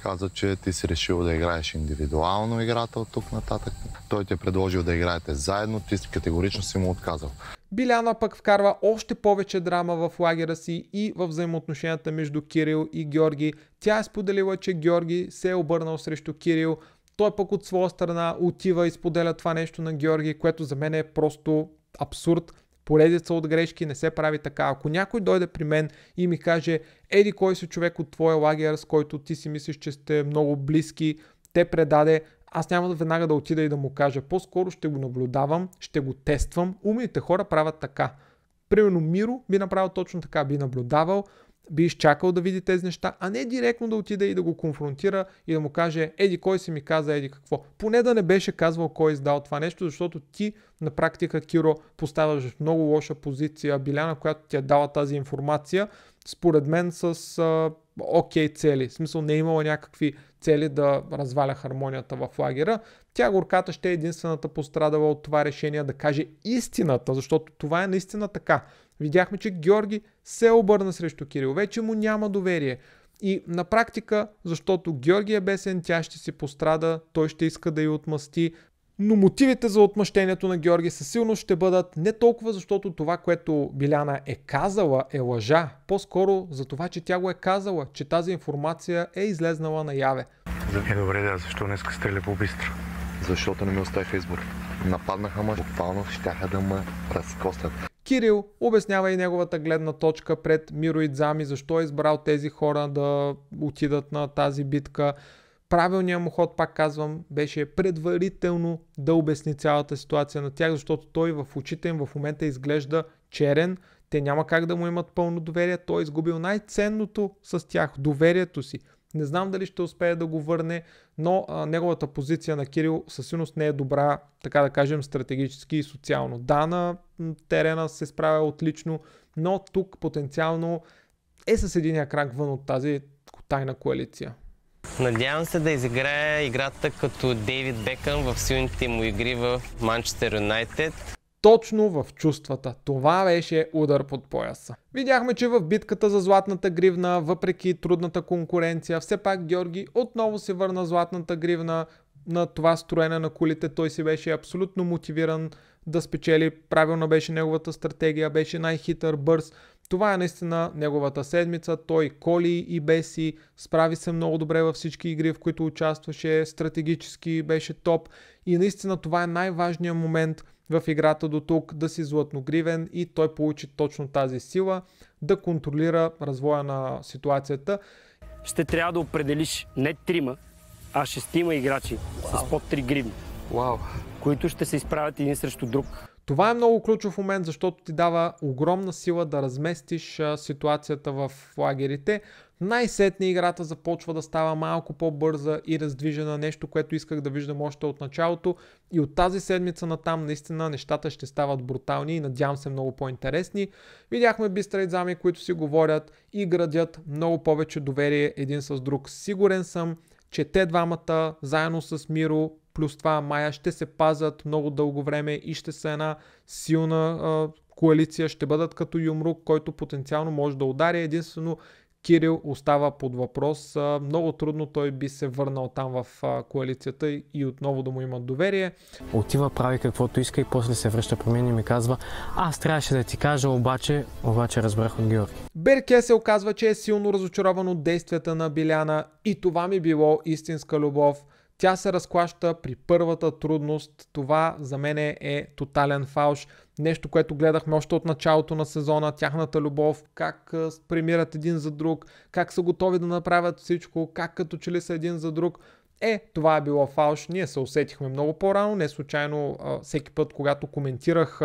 Speaker 4: каза, че ти си решил да играеш индивидуално играта от тук нататък. Той ти е предложил да играете заедно, ти категорично си му отказал.
Speaker 1: Биляна пък вкарва още повече драма в лагера си и в взаимоотношенията между Кирил и Георги. Тя е споделила, че Георги се е обърнал срещу Кирил. Той пък от своя страна отива и споделя това нещо на Георги, което за мен е просто абсурд. Поредица от грешки, не се прави така. Ако някой дойде при мен и ми каже, еди кой си човек от твоя лагер, с който ти си мислиш, че сте много близки, те предаде, аз няма да веднага да отида и да му кажа. По-скоро ще го наблюдавам, ще го тествам. Умните хора правят така. Примерно Миро би направил точно така, би наблюдавал, би изчакал да види тези неща, а не директно да отиде и да го конфронтира и да му каже, еди кой си ми каза, еди какво. Поне да не беше казвал кой издал това нещо, защото ти на практика, Киро, поставяш в много лоша позиция Биляна, която ти е дала тази информация, според мен с окей цели. В смисъл не е имала някакви цели да разваля хармонията в лагера. Тя горката ще е единствената пострадала от това решение да каже истината, защото това е наистина така. Видяхме, че Георги се обърна срещу Кирил. Вече му няма доверие. И на практика, защото Георги е бесен, тя ще си пострада, той ще иска да й отмъсти. Но мотивите за отмъщението на Георги със силност ще бъдат не толкова защото това, което Биляна е казала, е лъжа. По-скоро за това, че тя го е казала, че тази информация е излезнала наяве.
Speaker 12: Добре, да, защо днеска стреля по Бистра?
Speaker 4: Защото не ми оставих избор. Нападнаха ме, буквално щяха да ме разкостят.
Speaker 1: Кирил обяснява и неговата гледна точка пред Миро и Дзами, защо е избрал тези хора да отидат на тази битка. Правилният му ход, пак казвам, беше предварително да обясни цялата ситуация на тях, защото той в очите им в момента изглежда черен. Те няма как да му имат пълно доверие. Той е изгубил най-ценното с тях, доверието си. Не знам дали ще успее да го върне, но неговата позиция на Кирил със сигурност не е добра, така да кажем, стратегически и социално. Да, на терена се справя отлично, но тук потенциално е с единия крак вън от тази тайна коалиция.
Speaker 16: Надявам се да изиграе играта като Дейвид Бекъм в силните му игри в Манчестър Юнайтед.
Speaker 1: Точно в чувствата. Това беше удар под пояса. Видяхме, че в битката за златната гривна, въпреки трудната конкуренция, все пак Георги отново се върна златната гривна на това строене на кулите. Той си беше абсолютно мотивиран да спечели. Правилна беше неговата стратегия, беше най-хитър, бърз. Това е наистина неговата седмица. Той коли и беси, справи се много добре във всички игри, в които участваше, стратегически беше топ и наистина това е най-важният момент в играта до тук, да си златногривен и той получи точно тази сила да контролира развоя на ситуацията.
Speaker 8: Ще трябва да определиш не 3, а 6 играчи с под 3 гривни, които ще се изправят един срещу друг.
Speaker 1: Това е много ключов момент, защото ти дава огромна сила да разместиш ситуацията в лагерите. Най-сетне играта започва да става малко по-бърза и раздвижена, нещо, което исках да виждам още от началото. И от тази седмица натам наистина нещата ще стават брутални и надявам се много по-интересни. Видяхме Бистра и Дзами, които си говорят и градят много повече доверие един с друг. Сигурен съм, че те двамата, заедно с Миро, плюс това Майя, ще се пазят много дълго време и ще са една силна коалиция, ще бъдат като Юмрук, който потенциално може да удари. Единствено Кирил остава под въпрос. Много трудно той би се върнал там в коалицията и отново да му имат доверие.
Speaker 17: Отива, прави каквото иска и после се връща при мен и ми казва: аз трябваше да ти кажа, обаче разбрах от Георги.
Speaker 1: Берке се оказва, че е силно разочарован от действията на Биляна и това ми било истинска любов. Тя се разклаща при първата трудност. Това за мен е тотален фалш. Нещо, което гледахме още от началото на сезона. Тяхната любов, как премират един за друг, как са готови да направят всичко, как като че ли са един за друг. Това е било фалш. Ние се усетихме много по-рано. Не случайно всеки път, когато коментирах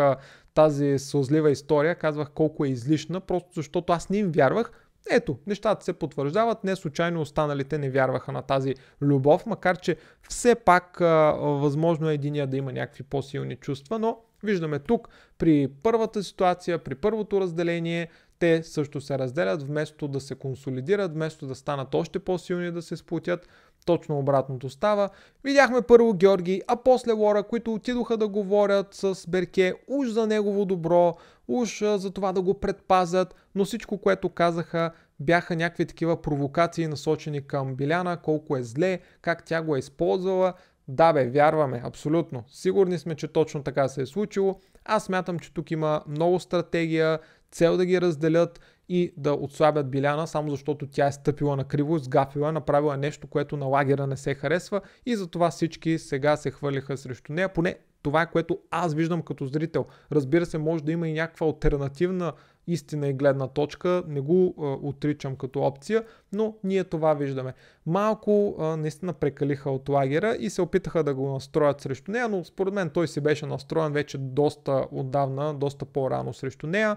Speaker 1: тази сълзлива история, казвах колко е излишна, просто защото аз не им вярвах. Ето, нещата се потвърждават, не случайно останалите не вярваха на тази любов, макар че все пак възможно е единия да има някакви по-силни чувства, но виждаме тук при първата ситуация, при първото разделение, те също се разделят, вместо да се консолидират, вместо да станат още по-силни, да се сплотят. Точно обратното става. Видяхме първо Георги, а после Лора, които отидоха да говорят с Берке уж за негово добро, уж за това да го предпазят, но всичко, което казаха, бяха някакви такива провокации насочени към Биляна, колко е зле, как тя го е използвала. Да бе, вярваме, абсолютно. Сигурни сме, че точно така се е случило. Аз смятам, че тук има много стратегия, цел да ги разделят и да отслабят Биляна, само защото тя е стъпила на криво, сгафила, направила нещо, което на лагера не се харесва и затова всички сега се хвърлиха срещу нея. Поне това е, което аз виждам като зрител. Разбира се, може да има и някаква алтернативна истина и гледна точка, не го отричам като опция, но ние това виждаме. Малко наистина прекалиха от лагера и се опитаха да го настроят срещу нея, но според мен той си беше настроен вече доста отдавна, доста по-рано срещу нея.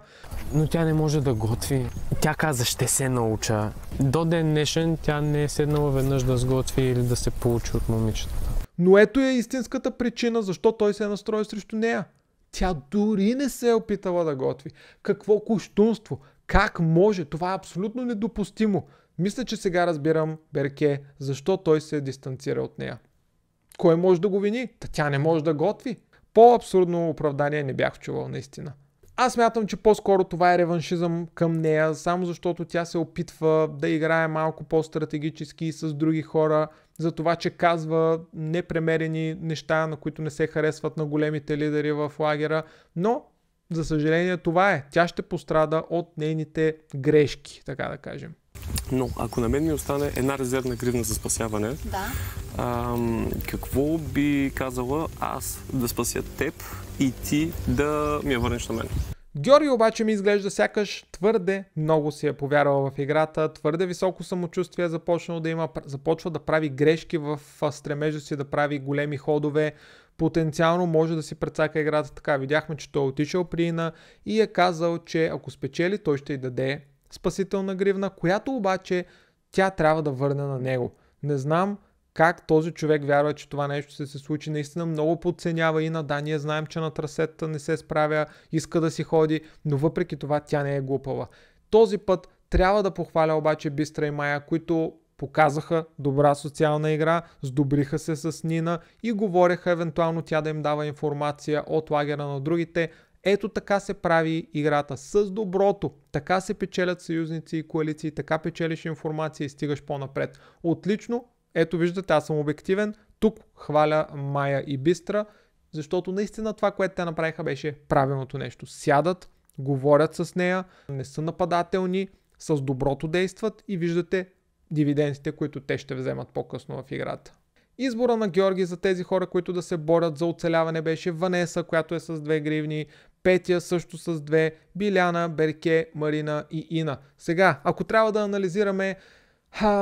Speaker 17: Но тя не може да готви. Тя каза: ще се науча. До ден днешен тя не е седнала веднъж да сготви или да се получи от момичетата.
Speaker 1: Но ето е истинската причина защо той се е настроил срещу нея. Тя дори не се е опитала да готви. Какво кощунство! Как може? Това е абсолютно недопустимо. Мисля, че сега разбирам Берке, защо той се дистанцира от нея. Кой може да го вини? Тя не може да готви. По-абсурдно оправдание не бях чувал наистина. Аз смятам, че по-скоро това е реваншизъм към нея, само защото тя се опитва да играе малко по-стратегически с други хора, за това, че казва непремерени неща, на които не се харесват на големите лидери в лагера, но за съжаление това е. Тя ще пострада от нейните грешки, така да кажем.
Speaker 2: Но ако на мен ми остане една резервна гривна за спасяване, какво би казала аз да спася теб и ти да ми я върнеш на мен?
Speaker 1: Георги обаче ми изглежда сякаш твърде много си е повярвал в играта, твърде високо самочувствие започва да прави грешки в стремежа си да прави големи ходове. Потенциално може да си прецака играта така. Видяхме, че той е отишъл при Ина и е казал, че ако спечели, той ще й даде спасителна гривна, която обаче тя трябва да върне на него. Не знам как този човек вярва, че това нещо ще се случи. Наистина много подценява Ина. Да, ние знаем, че на трасета не се справя, иска да си ходи, но въпреки това тя не е глупава. Този път трябва да похваля обаче Бистра и Майя, които показаха добра социална игра, сдобриха се с Нина и говореха евентуално тя да им дава информация от лагера на другите. Ето така се прави играта с доброто. Така се печелят съюзници и коалиции, така печелиш информация и стигаш по-напред. Отлично, ето виждате, аз съм обективен. Тук хваля Майя и Бистра, защото наистина това, което те направиха, беше правилното нещо. Сядат, говорят с нея, не са нападателни, с доброто действат и виждате дивидендите, които те ще вземат по-късно в играта. Избора на Георги за тези хора, които да се борят за оцеляване, беше Ванеса, която е с 2 гривни, Петя също с 2, Биляна, Берке, Марина и Ина. Сега, ако трябва да анализираме,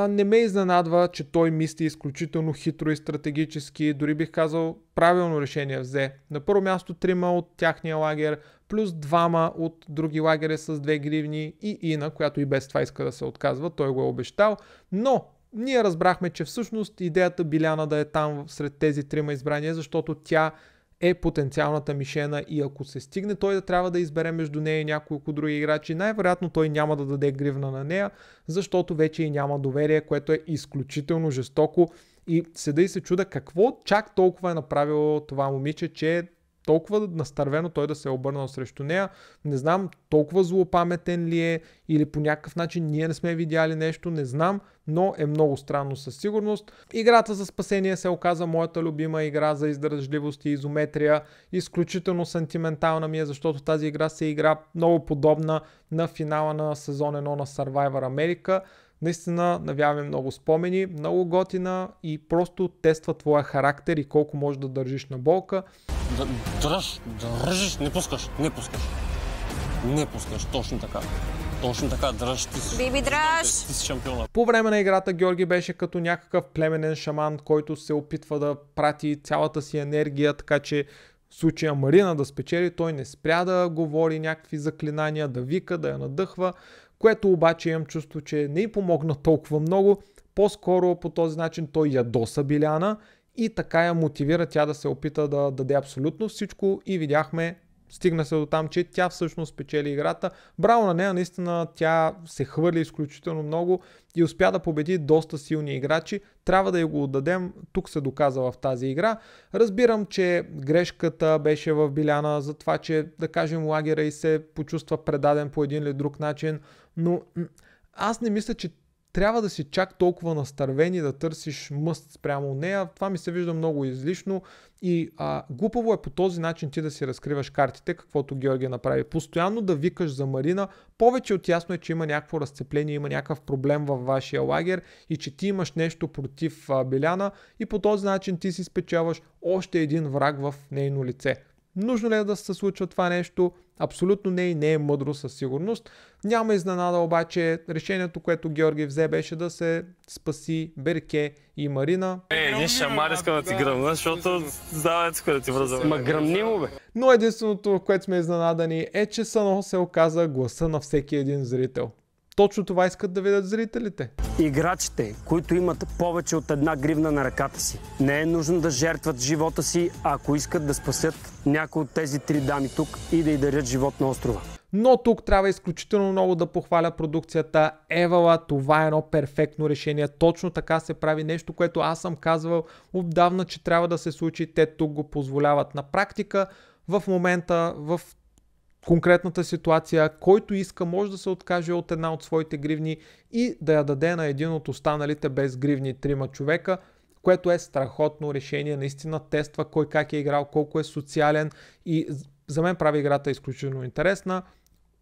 Speaker 1: не ме изненадва, че той мисли изключително хитро и стратегически, дори бих казал правилно решение взе. На първо място 3 от тяхния лагер, плюс 2 от други лагери с 2 гривни и Ина, която и без това иска да се отказва, той го е обещал, но ние разбрахме, че всъщност идеята Биляна да е там сред тези 3 избрания, защото тя е потенциалната мишена и ако се стигне той да трябва да избере между нея и няколко други играчи, най-вероятно той няма да даде гривна на нея, защото вече и няма доверие, което е изключително жестоко и седа и се чуда какво чак толкова е направило това момиче, че толкова настървено той да се е обърнал срещу нея. Не знам толкова злопаметен ли е или по някакъв начин ние не сме видяли нещо, не знам, но е много странно със сигурност. Играта за спасение се оказа моята любима игра за издържливост и изометрия. Изключително сантиментална ми е, защото тази игра се игра много подобна на финала на сезон 1 на Survivor Америка. Наистина навяваме много спомени, много готина и просто тества твоя характер и колко можеш да държиш на болка.
Speaker 2: Дръжиш, не пускаш, точно така. Точно така, дръж, ти си.
Speaker 9: Биби, дръж!
Speaker 2: Ти си шампиона.
Speaker 1: По време на играта Георги беше като някакъв племенен шаман, който се опитва да прати цялата си енергия, така че в случая Марина да спечели, той не спря да говори някакви заклинания, да вика, да я надъхва, което обаче имам чувство, че не й помогна толкова много. По-скоро по този начин той ядоса Биляна и така я мотивира тя да се опита да даде абсолютно всичко и видяхме, стигна се до там, че тя всъщност спечели играта. Браво на нея, наистина тя се хвърли изключително много и успя да победи доста силни играчи. Трябва да я го отдадем, тук се доказа в тази игра. Разбирам, че грешката беше в Биляна за това, че да кажем лагера и се почувства предаден по един или друг начин, но аз не мисля, че трябва да си чак толкова настървен и да търсиш мъст спрямо нея. Това ми се вижда много излишно и глупаво е по този начин ти да си разкриваш картите, каквото Георги направи. Постоянно да викаш за Марина, повече от ясно е, че има някакво разцепление, има някакъв проблем във вашия лагер и че ти имаш нещо против Биляна и по този начин ти си спечелваш още един враг в нейно лице. Нужно ли е да се случва това нещо? Абсолютно не и не е мъдро със сигурност. Няма изненада обаче, решението, което Георги взе, беше да се спаси Берке и Марина.
Speaker 2: Един шамар иска да ти гръмна, защото давайте да ти връзва. Ма гръмни му бе.
Speaker 1: Но единственото, в което сме изненадани е, че Сано се оказа гласа на всеки един зрител. Точно това искат да видят зрителите.
Speaker 8: Играчите, които имат повече от 1 гривна на ръката си, не е нужно да жертват живота си, ако искат да спасят някои от тези 3 дами тук и да й дарят живот на острова.
Speaker 1: Но тук трябва изключително много да похваля продукцията. Евала, това е едно перфектно решение. Точно така се прави нещо, което аз съм казвал отдавна, че трябва да се случи. Те тук го позволяват на практика. В момента, в конкретната ситуация, който иска може да се откаже от една от своите гривни и да я даде на един от останалите без гривни 3 човека, което е страхотно решение. Наистина тества кой как е играл, колко е социален и за мен прави играта изключително интересна.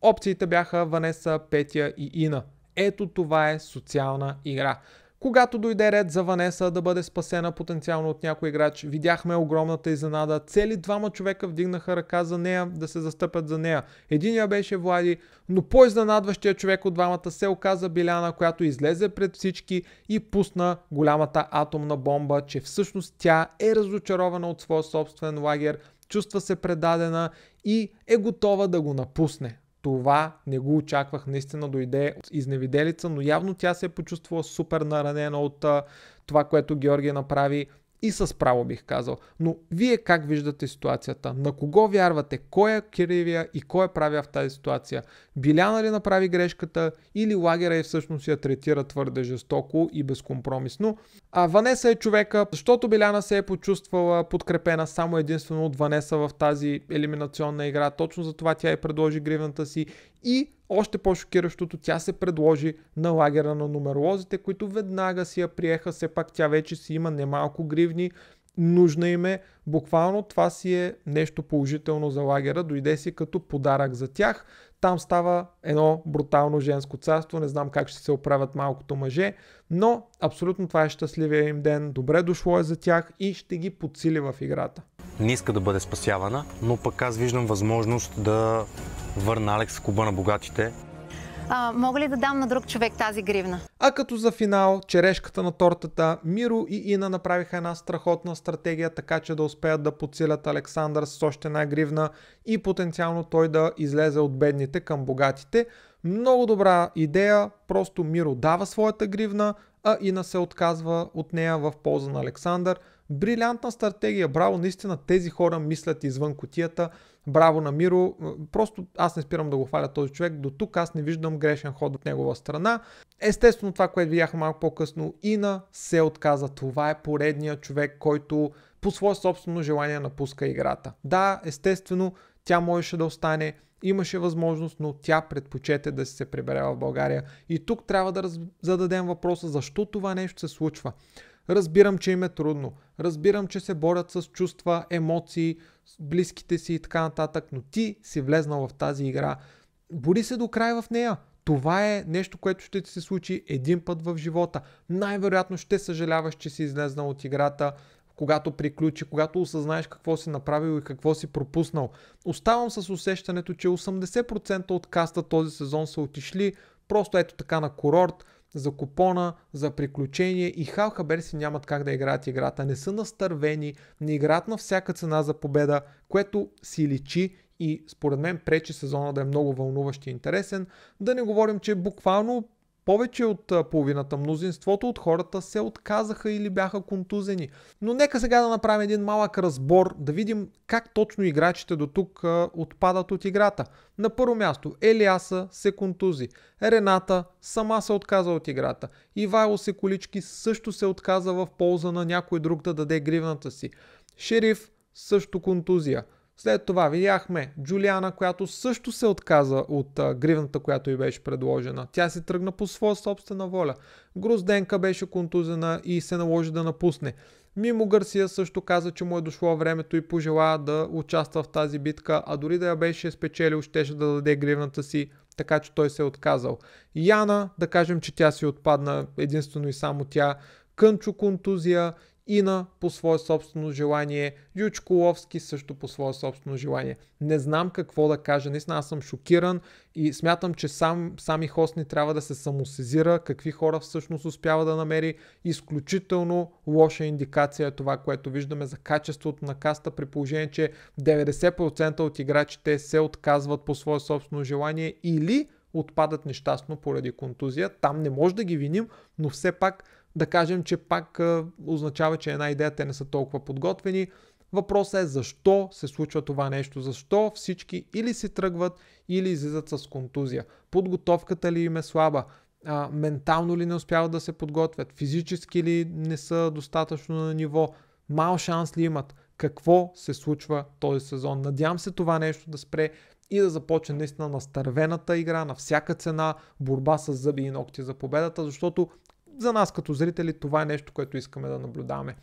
Speaker 1: Опциите бяха Ванеса, Петя и Ина. Ето това е социална игра. Когато дойде ред за Ванеса да бъде спасена потенциално от някой играч, видяхме огромната изненада. Цели 2 човека вдигнаха ръка за нея, да се застъпят за нея. Единия беше Влади, но по-изненадващия човек от двамата се оказа Биляна, която излезе пред всички и пусна голямата атомна бомба, че всъщност тя е разочарована от своя собствен лагер, чувства се предадена и е готова да го напусне. Това не го очаквах, наистина дойде изневиделица, но явно тя се е почувствала супер наранена от това, което Георги направи И с право бих казал. Но вие как виждате ситуацията? На кого вярвате? Кой е кривия и кой е правия в тази ситуация? Биляна ли направи грешката или лагера и всъщност я третира твърде жестоко и безкомпромисно? А Ванеса е човека, защото Биляна се е почувствала подкрепена само единствено от Ванеса в тази елиминационна игра. Точно за това тя й предложи гривната си и още по-шокиращото, тя се предложи на лагера на нумеролозите, които веднага си я приеха. Все пак тя вече си има немалко гривни, нужна им е. Буквално това си е нещо положително за лагера. Дойде си като подарък за тях. Там става едно брутално женско царство. Не знам как ще се оправят малкото мъже, но абсолютно това е щастливия им ден. Добре дошло е за тях и ще ги подсили в играта.
Speaker 10: Не иска да бъде спасявана, но пък аз виждам възможност да върна Алекс в клуба на богатите.
Speaker 18: Мога ли да дам на друг човек тази гривна?
Speaker 1: А като за финал, черешката на тортата, Миро и Ина направиха една страхотна стратегия, така че да успеят да подсилят Александър с още една гривна и потенциално той да излезе от бедните към богатите. Много добра идея, просто Миро дава своята гривна, а Ина се отказва от нея в полза на Александър. Брилянтна стратегия, браво, наистина тези хора мислят извън кутията. Браво на Миро, просто аз не спирам да го хваля този човек, до тук аз не виждам грешен ход от негова страна. Естествено това, което видяхме малко по-късно, Ина се отказа. Това е поредният човек, който по свое собствено желание напуска играта. Да, естествено, тя можеше да остане, имаше възможност, но тя предпочете да се прибере в България. И тук трябва да зададем въпроса, защо това нещо се случва. Разбирам, че им е трудно. Разбирам, че се борят с чувства, емоции, близките си и така нататък, но ти си влезнал в тази игра. Бори се до край в нея. Това е нещо, което ще ти се случи един път в живота. Най-вероятно ще съжаляваш, че си излезнал от играта, когато приключи, когато осъзнаеш какво си направил и какво си пропуснал. Оставам с усещането, че 80% от каста този сезон са отишли просто ето така на курорт, за купона, за приключение и хал хабер си нямат как да играят играта. Не са настървени, не играят на всяка цена за победа, което си личи и според мен пречи сезона да е много вълнуващ и интересен. Да не говорим, че буквално повече от половината, мнозинството от хората се отказаха или бяха контузени. Но нека сега да направим един малък разбор, да видим как точно играчите до тук отпадат от играта. На първо място Елиаса се контузи, Рената сама се отказа от играта, Ивайло Секолички също се отказа в полза на някой друг да даде гривната си, Шериф също контузия. След това видяхме Джулиана, която също се отказа от гривната, която й беше предложена. Тя се тръгна по своя собствена воля. Грозденка беше контузена и се наложи да напусне. Мимо Гарсия също каза, че му е дошло времето и пожела да участва в тази битка, а дори да я беше спечелил, щеше да даде гривната си, така че той се е отказал. Яна, да кажем, че тя си отпадна единствено и само тя. Кънчо контузия, Ина по свое собствено желание, Ючколовски също по свое собствено желание. Не знам какво да кажа, наистина аз съм шокиран и смятам, че сами Хосни трябва да се самосезира какви хора всъщност успява да намери. Изключително лоша индикация е това, което виждаме за качеството на каста, при положение, че 90% от играчите се отказват по свое собствено желание или отпадат нещастно поради контузия. Там не може да ги виним, но все пак да кажем, че пак означава, че една идея те не са толкова подготвени. Въпросът е защо се случва това нещо, защо всички или си тръгват, или излизат с контузия. Подготовката ли им е слаба, ментално ли не успяват да се подготвят, физически ли не са достатъчно на ниво, мал шанс ли имат. Какво се случва този сезон? Надявам се това нещо да спре и да започне наистина настървената игра, на всяка цена, борба с зъби и ногти за победата, защото за нас като зрители това е нещо, което искаме да наблюдаваме.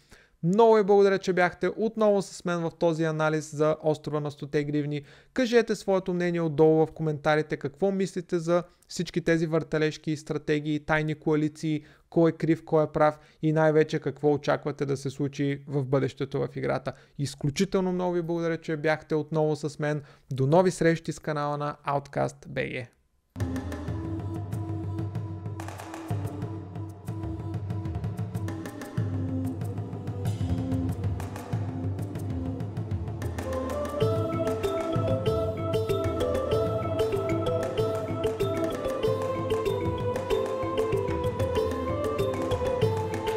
Speaker 1: Много ви благодаря, че бяхте отново с мен в този анализ за острова на 100 гривни. Кажете своето мнение отдолу в коментарите, какво мислите за всички тези въртележки, стратегии, тайни коалиции, кой е крив, кой е прав и най-вече какво очаквате да се случи в бъдещето в играта. Изключително много ви благодаря, че бяхте отново с мен. До нови срещи с канала на Outcast BG.